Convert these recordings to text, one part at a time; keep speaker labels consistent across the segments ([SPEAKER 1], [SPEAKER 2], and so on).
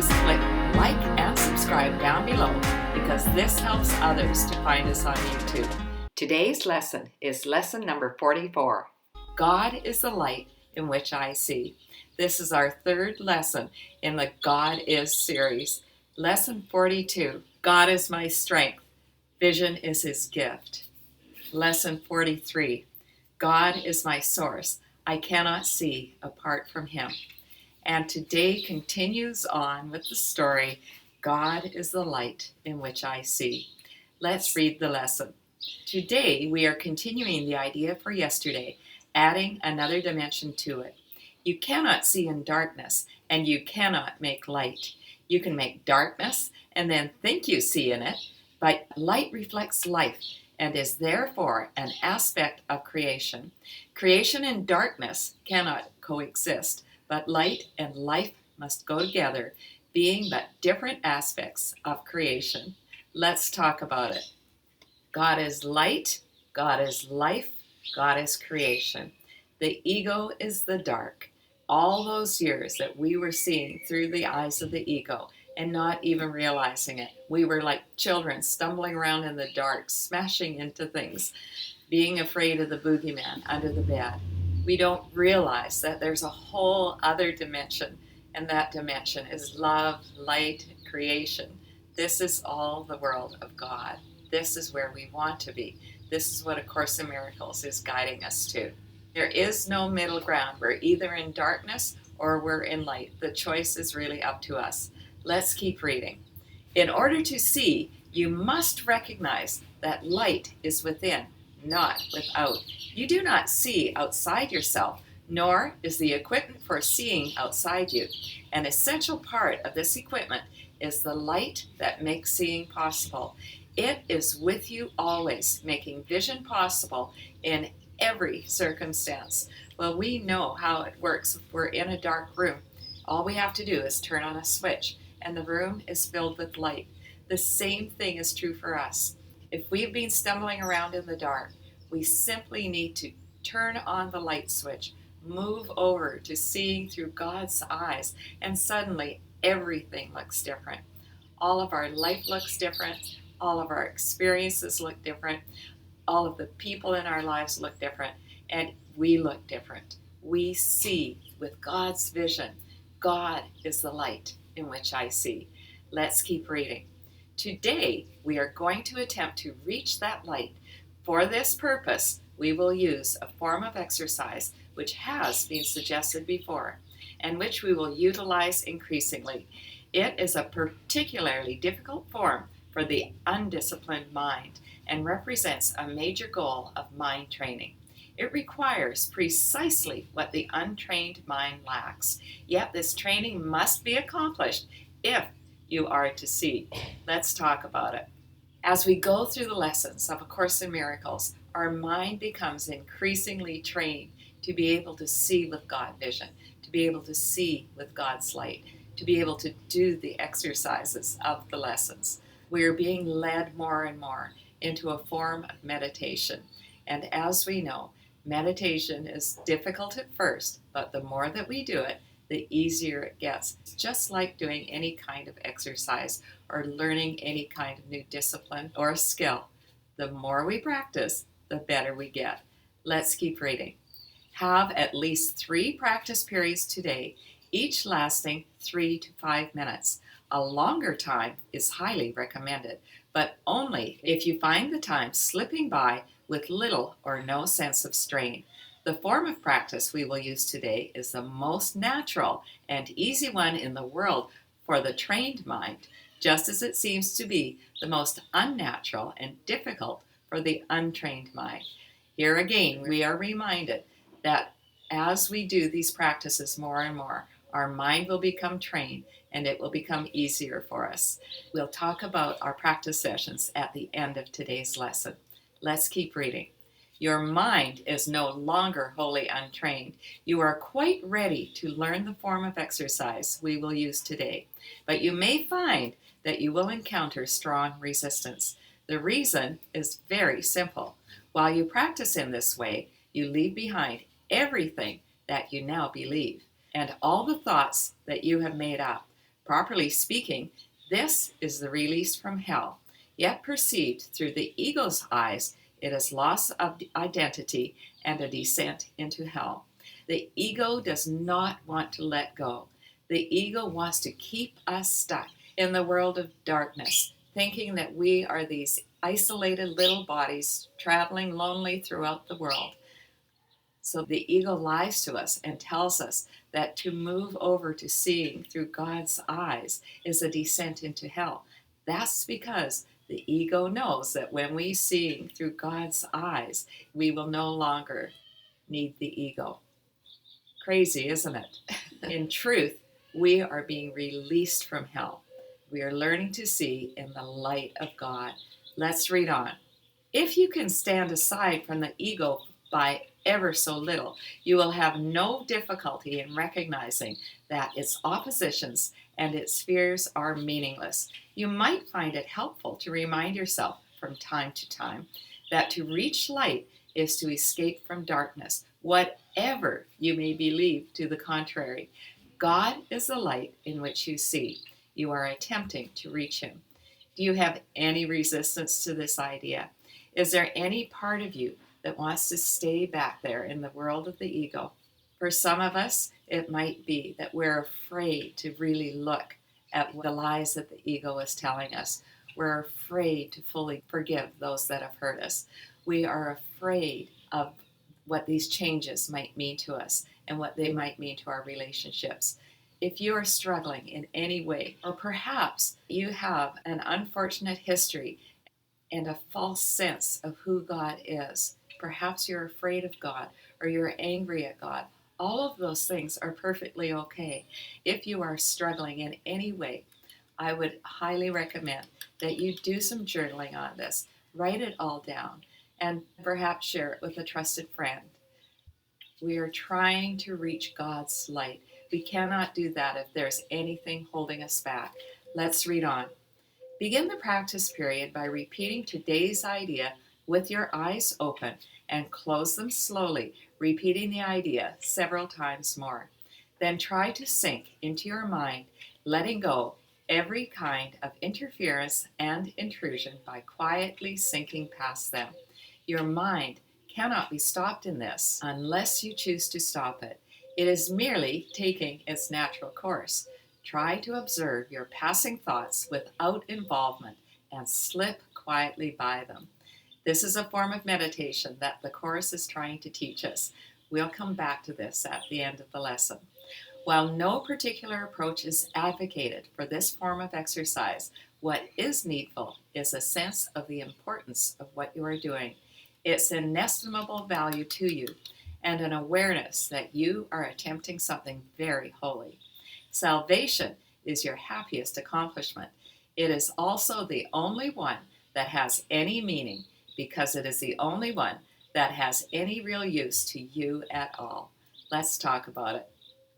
[SPEAKER 1] Please click like and subscribe down below because this helps others to find us on YouTube. Today's lesson is lesson number 44. God is the light in which I see. This is our third lesson in the God is series. Lesson 42, God is my strength. Vision is his gift. Lesson 43, God is my source. I cannot see apart from him. And today continues on with the story, God is the light in which I see. Let's read the lesson. Today we are continuing the idea for yesterday, adding another dimension to it. You cannot see in darkness, and you cannot make light. You can make darkness and then think you see in it, but light reflects life and is therefore an aspect of creation. Creation and darkness cannot coexist, but light and life must go together, being but different aspects of creation. Let's talk about it. God is light, God is life, God is creation. The ego is the dark. All those years that we were seeing through the eyes of the ego and not even realizing it. We were like children stumbling around in the dark, smashing into things, being afraid of the boogeyman under the bed. We don't realize that there's a whole other dimension, and that dimension is love, light, creation. This is all the world of God. This is where we want to be. This is what A Course in Miracles is guiding us to. There is no middle ground. We're either in darkness or we're in light. The choice is really up to us. Let's keep reading. In order to see, you must recognize that light is within, not without. You do not see outside yourself, nor is the equipment for seeing outside you. An essential part of this equipment is the light that makes seeing possible. It is with you always, making vision possible in every circumstance. Well, we know how it works. If we're in a dark room, all we have to do is turn on a switch, and the room is filled with light. The same thing is true for us. If we've been stumbling around in the dark, we simply need to turn on the light switch, move over to seeing through God's eyes, and suddenly everything looks different. All of our life looks different. All of our experiences look different. All of the people in our lives look different, and we look different. We see with God's vision. God is the light in which I see. Let's keep reading. Today, we are going to attempt to reach that light. For this purpose, we will use a form of exercise which has been suggested before and which we will utilize increasingly. It is a particularly difficult form for the undisciplined mind and represents a major goal of mind training. It requires precisely what the untrained mind lacks, yet this training must be accomplished if you are to see. Let's talk about it. As we go through the lessons of A Course in Miracles, our mind becomes increasingly trained to be able to see with God vision, to be able to see with God's light, to be able to do the exercises of the lessons. We are being led more and more into a form of meditation. And as we know, meditation is difficult at first, but the more that we do it, the easier it gets. It's just like doing any kind of exercise or learning any kind of new discipline or skill. The more we practice, the better we get. Let's keep reading. Have at least 3 practice periods today, each lasting 3 to 5 minutes. A longer time is highly recommended, but only if you find the time slipping by with little or no sense of strain. The form of practice we will use today is the most natural and easy one in the world for the trained mind, just as it seems to be the most unnatural and difficult for the untrained mind. Here again, we are reminded that as we do these practices more and more, our mind will become trained and it will become easier for us. We'll talk about our practice sessions at the end of today's lesson. Let's keep reading. Your mind is no longer wholly untrained. You are quite ready to learn the form of exercise we will use today, but you may find that you will encounter strong resistance. The reason is very simple. While you practice in this way, you leave behind everything that you now believe and all the thoughts that you have made up. Properly speaking, this is the release from hell, yet perceived through the ego's eyes, it is loss of identity and a descent into hell. The ego does not want to let go. The ego wants to keep us stuck in the world of darkness, thinking that we are these isolated little bodies traveling lonely throughout the world. So the ego lies to us and tells us that to move over to seeing through God's eyes is a descent into hell. That's because the ego knows that when we see through God's eyes, we will no longer need the ego. Crazy, isn't it? In truth, we are being released from hell. We are learning to see in the light of God. Let's read on. If you can stand aside from the ego by ever so little, you will have no difficulty in recognizing that its oppositions and its fears are meaningless. You might find it helpful to remind yourself from time to time that to reach light is to escape from darkness, whatever you may believe to the contrary. God is the light in which you see. You are attempting to reach Him. Do you have any resistance to this idea? Is there any part of you that wants to stay back there in the world of the ego? For some of us, it might be that we're afraid to really look at the lies that the ego is telling us. We're afraid to fully forgive those that have hurt us. We are afraid of what these changes might mean to us and what they might mean to our relationships. If you are struggling in any way, or perhaps you have an unfortunate history and a false sense of who God is, perhaps you're afraid of God or you're angry at God, all of those things are perfectly okay. If you are struggling in any way, I would highly recommend that you do some journaling on this. Write it all down and perhaps share it with a trusted friend. We are trying to reach God's light. We cannot do that if there's anything holding us back. Let's read on. Begin the practice period by repeating today's idea with your eyes open and close them slowly, repeating the idea several times more. Then try to sink into your mind, letting go every kind of interference and intrusion by quietly sinking past them. Your mind cannot be stopped in this unless you choose to stop it. It is merely taking its natural course. Try to observe your passing thoughts without involvement and slip quietly by them. This is a form of meditation that the Course is trying to teach us. We'll come back to this at the end of the lesson. While no particular approach is advocated for this form of exercise, what is needful is a sense of the importance of what you are doing, its inestimable value to you, and an awareness that you are attempting something very holy. Salvation is your happiest accomplishment. It is also the only one that has any meaning because it is the only one that has any real use to you at all. Let's talk about it.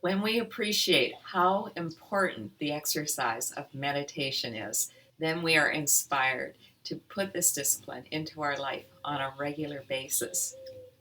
[SPEAKER 1] When we appreciate how important the exercise of meditation is, then we are inspired to put this discipline into our life on a regular basis.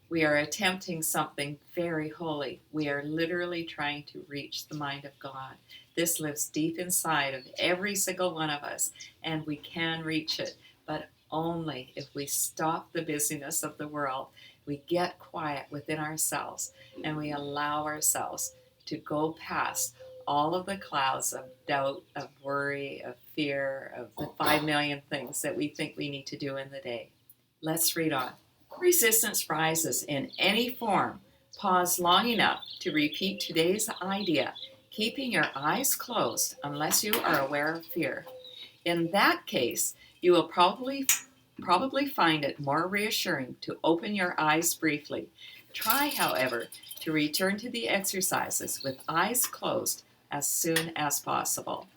[SPEAKER 1] We are attempting something very holy. We are literally trying to reach the mind of God. This lives deep inside of every single one of us, and we can reach it, but only if we stop the busyness of the world. We get quiet within ourselves, and we allow ourselves to go past all of the clouds of doubt, of worry, of fear, of the 5 million things that we think we need to do in the day. Let's read on. Resistance rises in any form. Pause long enough to repeat today's idea, keeping your eyes closed unless you are aware of fear. In that case, you will probably find it more reassuring to open your eyes briefly. Try, however, to return to the exercises with eyes closed as soon as possible.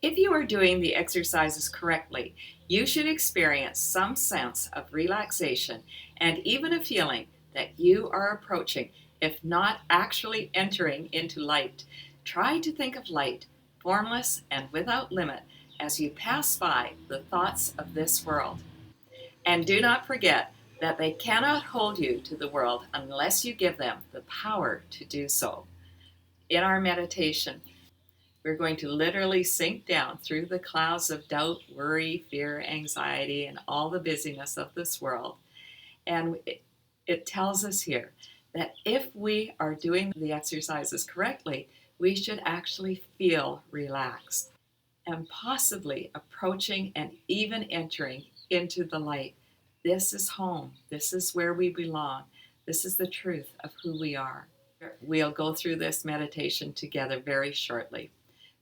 [SPEAKER 1] If you are doing the exercises correctly, you should experience some sense of relaxation and even a feeling that you are approaching, if not actually entering into light. Try to think of light, formless and without limit, as you pass by the thoughts of this world. And do not forget that they cannot hold you to the world unless you give them the power to do so. In our meditation, We're going to literally sink down through the clouds of doubt, worry, fear, anxiety, and all the busyness of this world. And it tells us here that if we are doing the exercises correctly, we should actually feel relaxed and possibly approaching and even entering into the light. This is home. This is where we belong. This is the truth of who we are. We'll go through this meditation together very shortly.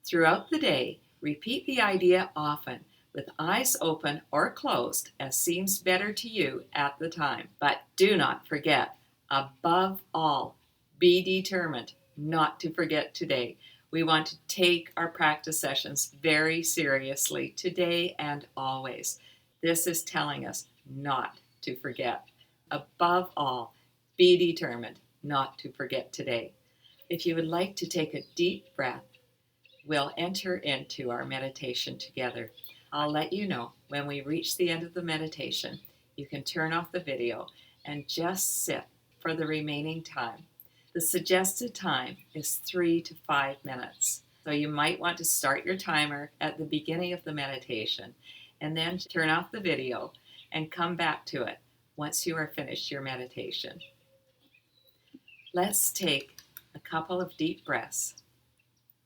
[SPEAKER 1] Throughout the day, repeat the idea often, with eyes open or closed as seems better to you at the time. But do not forget, above all, be determined not to forget today. We want to take our practice sessions very seriously today and always. This is telling us not to forget. Above all, be determined not to forget today. If you would like to take a deep breath, we'll enter into our meditation together. I'll let you know when we reach the end of the meditation. You can turn off the video and just sit for the remaining time. The suggested time is 3 to 5 minutes. So you might want to start your timer at the beginning of the meditation and then turn off the video and come back to it once you are finished your meditation. Let's take a couple of deep breaths.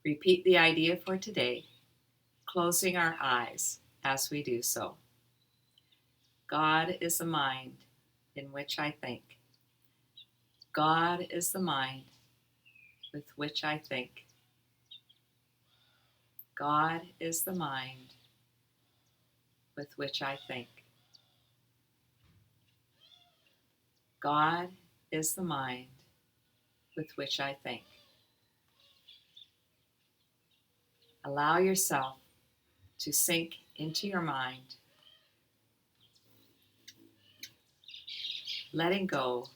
[SPEAKER 1] Repeat the idea for today, closing our eyes as we do so. God is the mind in which I think. God is the mind with which I think. God is the mind with which I think. God is the mind with which I think. Allow yourself to sink into your mind, letting go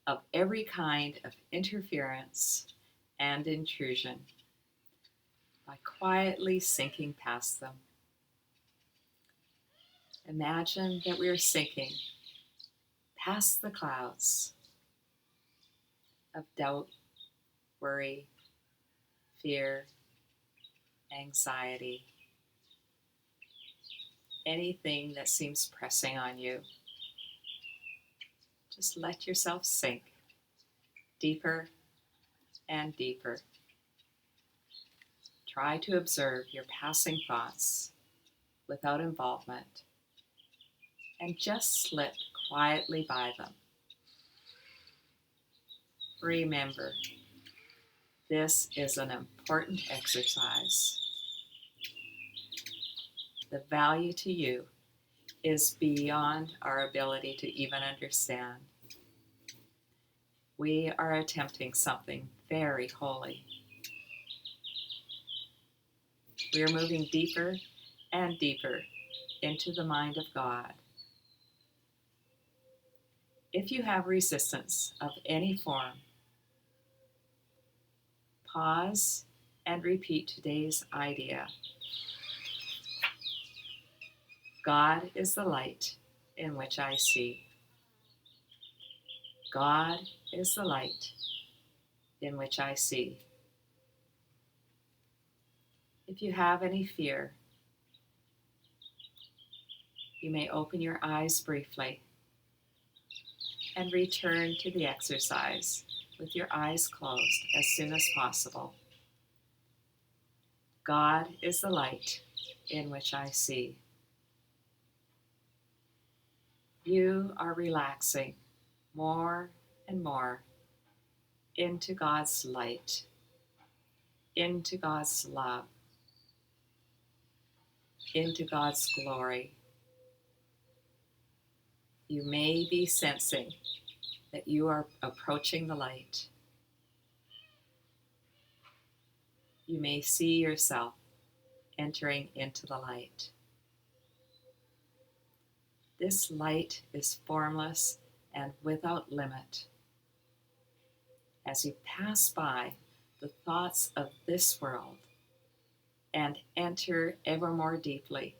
[SPEAKER 1] of every kind of interference and intrusion by quietly sinking past them. Imagine that we are sinking past the clouds of doubt, worry, fear, anxiety, anything that seems pressing on you. Just let yourself sink deeper and deeper. Try to observe your passing thoughts without involvement and just slip quietly by them. Remember, this is an important exercise. The value to you is beyond our ability to even understand. We are attempting something very holy. We are moving deeper and deeper into the mind of God. If you have resistance of any form, pause and repeat today's idea. God is the light in which I see. God is the light in which I see. If you have any fear, you may open your eyes briefly and return to the exercise with your eyes closed as soon as possible. God is the light in which I see. You are relaxing more and more into God's light, into God's love, into God's glory. You may be sensing that you are approaching the light. You may see yourself entering into the light. This light is formless and without limit. As you pass by the thoughts of this world and enter ever more deeply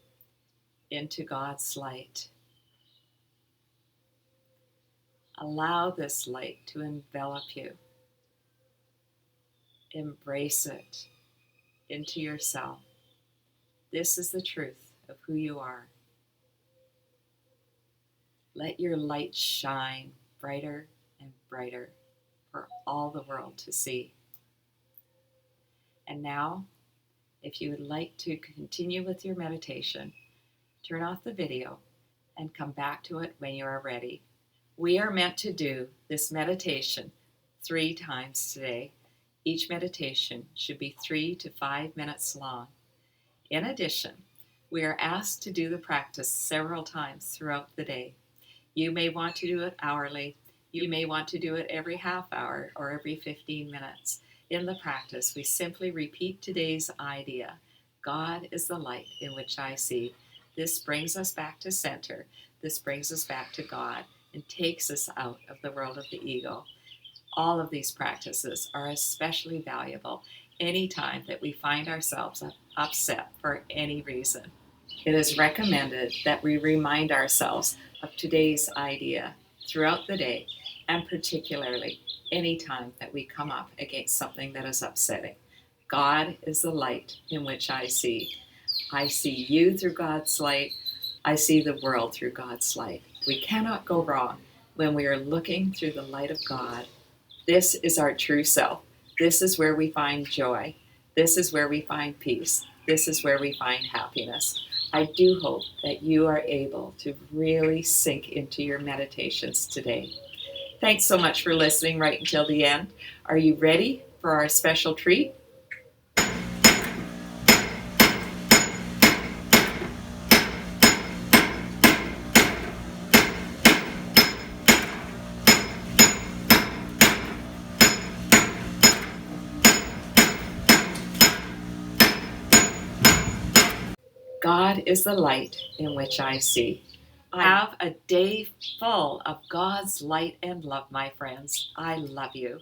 [SPEAKER 1] into God's light, allow this light to envelop you. Embrace it. into yourself. This is the truth of who you are. Let your light shine brighter and brighter for all the world to see. And now, if you would like to continue with your meditation, turn off the video and come back to it when you are ready. We are meant to do this meditation 3 times today. Each meditation should be 3 to 5 minutes long. In addition, we are asked to do the practice several times throughout the day. You may want to do it hourly. You may want to do it every half hour or every 15 minutes. In the practice, we simply repeat today's idea. God is the light in which I see. This brings us back to center. This brings us back to God and takes us out of the world of the ego. All of these practices are especially valuable anytime that we find ourselves upset for any reason. It is recommended that we remind ourselves of today's idea throughout the day, and particularly anytime that we come up against something that is upsetting. God is the light in which I see. I see you through God's light. I see the world through God's light. We cannot go wrong when we are looking through the light of God. This is our true self. This is where we find joy. This is where we find peace. This is where we find happiness. I do hope that you are able to really sink into your meditations today. Thanks so much for listening right until the end. Are you ready for our special treat? God is the light in which I see. Have a day full of God's light and love, my friends. I love you.